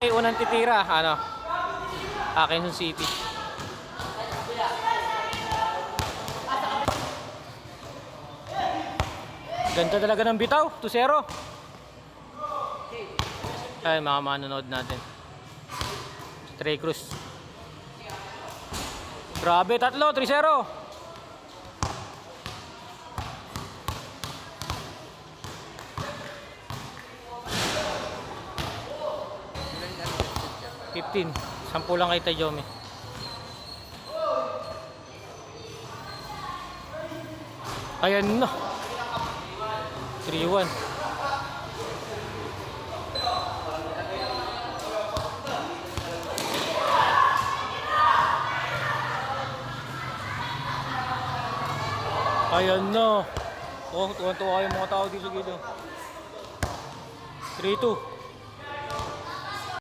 Unang titira, ano? Quezon City. Ganda talaga ng bitaw, 2-0. Ay, mga manonood natin. Trey Cruz. Grabe, 3-0. $15. 10 lang kay Tayomi. Ayan na. 3-1. Ayan na. Oh, tuwan-tuwa yung mga tao dito. 3-2.